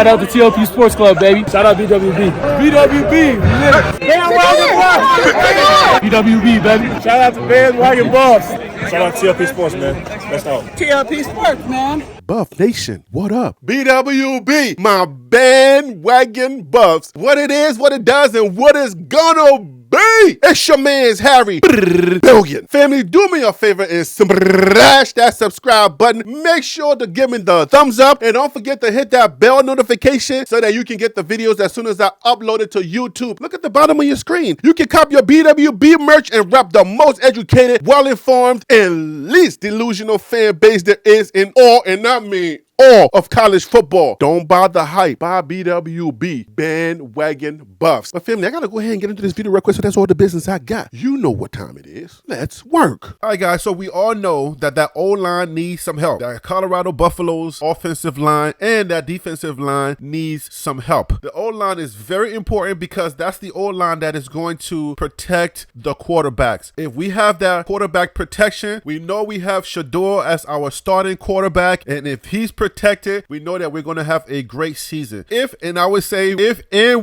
Shout out to TLP Sports Club, baby. Shout out BWB. BWB. Bandwagon Buffs. BWB, baby. Shout out to Bandwagon Buffs. Shout out to TLP Sports, man. Let's go. TLP Sports, man. Buff Nation, what up? BWB, my bandwagon Buffs. What it is, what it does, and what it's gonna be. It's your man's Harry Billion. Family, do me a favor and smash that subscribe button. Make sure to give me the thumbs up and don't forget to hit that bell notification so that you can get the videos as soon as I upload it to YouTube. Look at the bottom of your screen. You can cop your BWB merch and rep the most educated, well-informed, and least delusional fan base there is in all, and I mean all of college football. Don't buy the hype. Buy BWB, Bandwagon Buffs. But family, I gotta go ahead and get into this video real quick, so that's all the business I got. You know what time it is. Let's work. All right, guys, so we all know that O-line needs some help. That Colorado Buffaloes offensive line and that defensive line needs some help. The O-line is very important because that's the O-line that is going to protect the quarterbacks. If we have that quarterback protection, we know we have Shedeur as our starting quarterback, and if he's protected, we know that we're going to have a great season. If and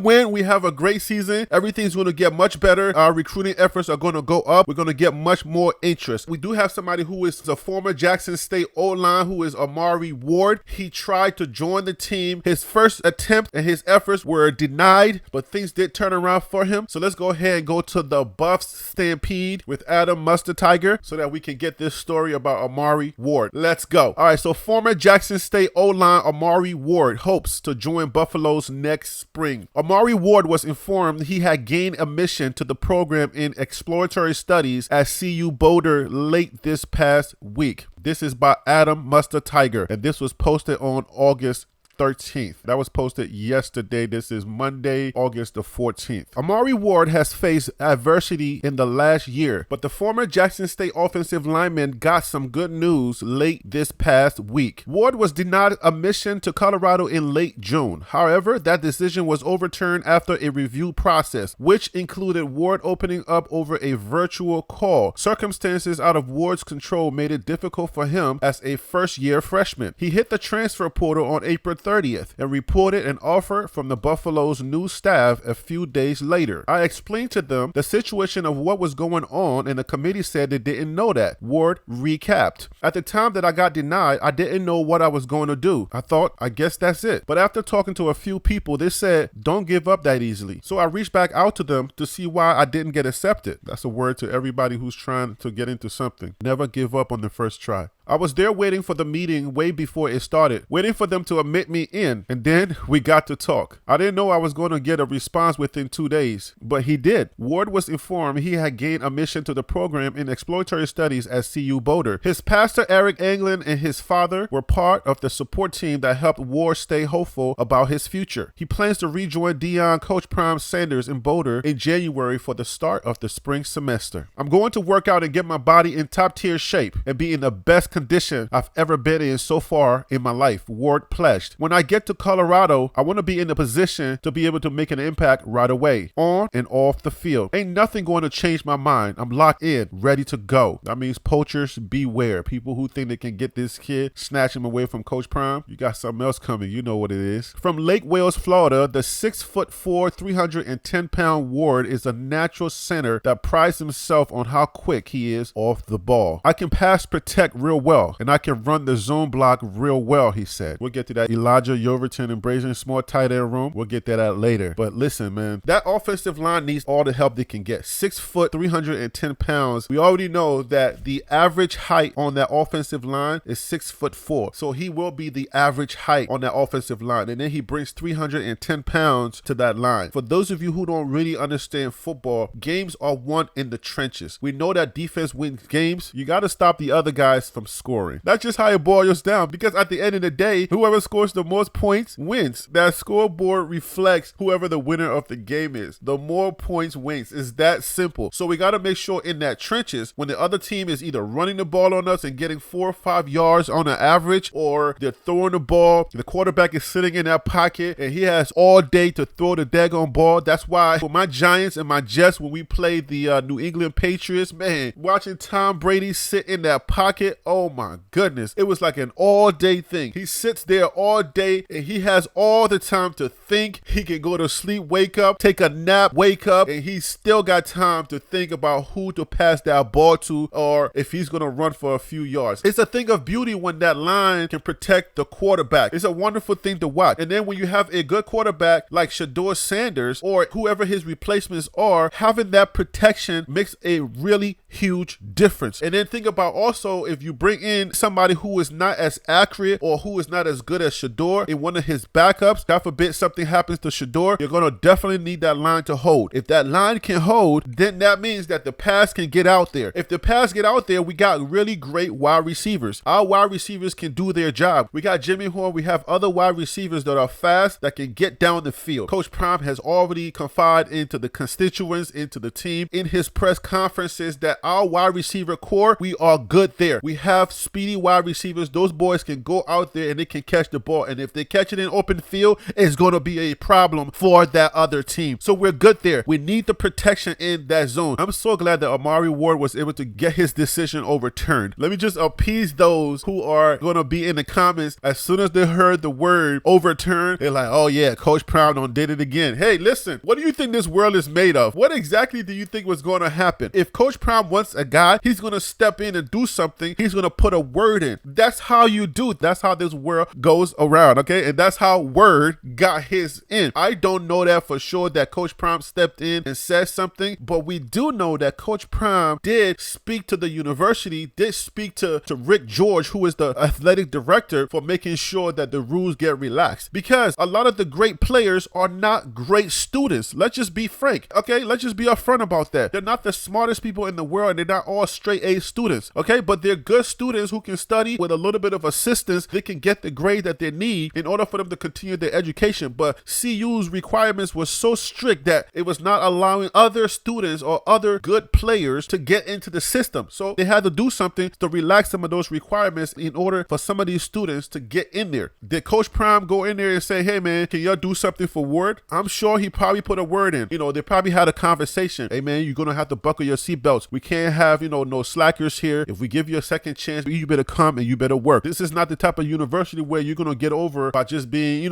when we have a great season, everything's going to get much better. Our recruiting efforts are going to go up. We're going to get much more interest. We do have somebody who is a former Jackson State O-line, who is Amari Ward. He tried to join the team. His first attempt and his efforts were denied, but things did turn around for him. So let's go ahead and go to the Buffs Stampede with Adam Mustard-Tiger so that we can get this story about Amari Ward. Let's go. All right, so former Jackson State O-line Amari Ward hopes to join Buffaloes next spring. Amari Ward was informed he had gained admission to the program in exploratory studies at CU Boulder late this past week. This is by Adam Mustard-Tiger, and this was posted on August 13th. That was posted yesterday. This is Monday, August the 14th. Amari Ward has faced adversity in the last year, but the former Jackson State offensive lineman got some good news late this past week. Ward was denied admission to Colorado in late June. However, that decision was overturned after a review process, which included Ward opening up over a virtual call. Circumstances out of Ward's control made it difficult for him as a first-year freshman. He hit the transfer portal on April 30th and reported an offer from the Buffalo's new staff a few days later. I explained to them the situation of what was going on, and the committee said they didn't know that. Ward recapped. At the time that I got denied, I didn't know what I was going to do. I thought, I guess that's it. But after talking to a few people, they said, don't give up that easily. So I reached back out to them to see why I didn't get accepted. That's a word to everybody who's trying to get into something. Never give up on the first try. I was there waiting for the meeting way before it started, waiting for them to admit me in, and then we got to talk. I didn't know I was going to get a response within 2 days, but he did. Ward was informed he had gained admission to the program in exploratory studies at CU Boulder. His pastor, Eric Anglin, and his father were part of the support team that helped Ward stay hopeful about his future. He plans to rejoin Deion Coach Prime Sanders in Boulder in January for the start of the spring semester. I'm going to work out and get my body in top-tier shape and be in the best condition I've ever been in so far in my life, Ward pledged. When I get to Colorado, I want to be in a position to be able to make an impact right away, on and off the field. Ain't nothing going to change my mind. I'm locked in, ready to go. That means poachers beware. People who think they can get this kid, snatch him away from Coach Prime, you got something else coming. You know what it is. From Lake Wales, Florida, the 6'4", 310-pound Ward is a natural center that prides himself on how quick he is off the ball. I can pass protect real well, and I can run the zone block real well, he said. We'll get to that Elijah Overton and Brazen Small tight end room. We'll get that out later. But listen, man, that offensive line needs all the help they can get. 6 foot, 310 pounds. We already know that the average height on that offensive line is 6'4". So he will be the average height on that offensive line. And then he brings 310 pounds to that line. For those of you who don't really understand football, games are won in the trenches. We know that defense wins games. You got to stop the other guys from scoring. That's just how it boils down, because at the end of the day, whoever scores the most points wins. That scoreboard reflects whoever the winner of the game is. The more points wins. It's that simple. So we got to make sure in that trenches, when the other team is either running the ball on us and getting 4 or 5 yards on an average, or they're throwing the ball, the quarterback is sitting in that pocket and he has all day to throw the daggone ball. That's why for my Giants and my Jets, when we played the New England Patriots, man, watching Tom Brady sit in that pocket, oh Oh my goodness. It was like an all-day thing. He sits there all day and he has all the time to think. He can go to sleep, wake up, take a nap, wake up, and he's still got time to think about who to pass that ball to or if he's going to run for a few yards. It's a thing of beauty when that line can protect the quarterback. It's a wonderful thing to watch. And then when you have a good quarterback like Shedeur Sanders or whoever his replacements are, having that protection makes a really huge difference. And then think about also if you bring in somebody who is not as accurate or who is not as good as Shedeur in one of his backups, God forbid something happens to Shedeur, you're going to definitely need that line to hold. If that line can hold, then that means that the pass can get out there. If the pass get out there, we got really great wide receivers. Our wide receivers can do their job. We got Jimmy Horn. We have other wide receivers that are fast that can get down the field. Coach Prime has already confided into the constituents, into the team, in his press conferences that our wide receiver core, we are good there. We have speedy wide receivers. Those boys can go out there and they can catch the ball. And if they catch it in open field, it's going to be a problem for that other team. So we're good there. We need the protection in that zone. I'm so glad that Amari Ward was able to get his decision overturned. Let me just appease those who are going to be in the comments. As soon as they heard the word overturned, they're like, oh yeah, Coach Prime did it again. Hey, listen, what do you think this world is made of? What exactly do you think was going to happen? If Coach Prime wants a guy, he's going to step in and do something. He's going to put a word in. That's how you do it. That's how this world goes around, okay? And that's how Word got his in. I don't know that for sure that Coach Prime stepped in and said something, but we do know that Coach Prime did speak to the university, did speak to Rick George, who is the athletic director, for making sure that the rules get relaxed. Because a lot of the great players are not great students. Let's just be frank, okay? Let's just be upfront about that. They're not the smartest people in the world, and they're not all straight A students, okay? But they're good students who can study with a little bit of assistance. They can get the grade that they need in order for them to continue their education. But CU's requirements were so strict that it was not allowing other students or other good players to get into the system. So they had to do something to relax some of those requirements in order for some of these students to get in there. Did Coach Prime go in there and say, hey man, can y'all do something for Ward? I'm sure he probably put a word in. They probably had a conversation. Hey man, you're going to have to buckle your seatbelts. We can't have, no slackers here. If we give you a second chance, you better come and you better work. This is not the type of university where you're going to get over by just being,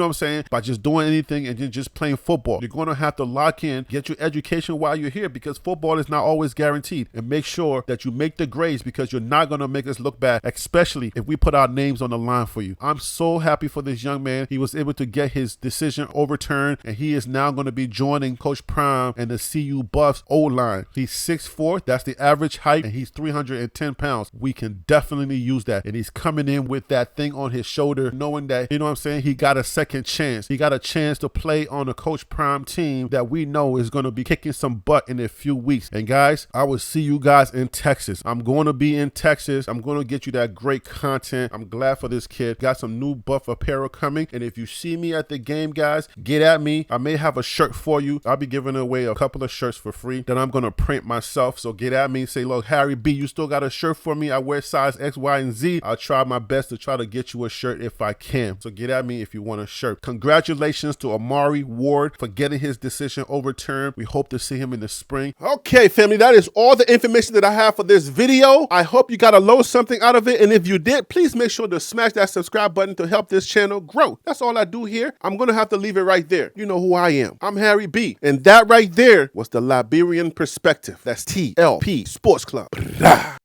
by just doing anything and then just playing football. You're going to have to lock in, get your education while you're here, because football is not always guaranteed. And make sure that you make the grades, because you're not going to make us look bad, especially if we put our names on the line for you. I'm so happy for this young man. He was able to get his decision overturned, and he is now going to be joining Coach Prime and the CU Buffs O-line. He's 6'4", that's the average height, and he's 310 pounds. We can definitely use that. And he's coming in with that thing on his shoulder, knowing that, he got a second chance. He got a chance to play on a Coach Prime team that we know is going to be kicking some butt in a few weeks. And guys, I will see you guys in Texas. I'm going to be in Texas. I'm going to get you that great content. I'm glad for this kid. Got some new Buff apparel coming. And if you see me at the game, guys, get at me. I may have a shirt for you. I'll be giving away a couple of shirts for free that I'm going to print myself. So get at me. Say, look, Harry B, you still got a shirt for me? I wear size X, Y, and Z. I'll try my best to try to get you a shirt if I can. So get at me if you want a shirt. Congratulations to Amari Ward for getting his decision overturned. We hope to see him in the spring. Okay, family, that is all the information that I have for this video. I hope you got a little something out of it. And if you did, please make sure to smash that subscribe button to help this channel grow. That's all I do here. I'm going to have to leave it right there. You know who I am. I'm Harry B. And that right there was the Liberian Perspective. That's TLP Sports Club.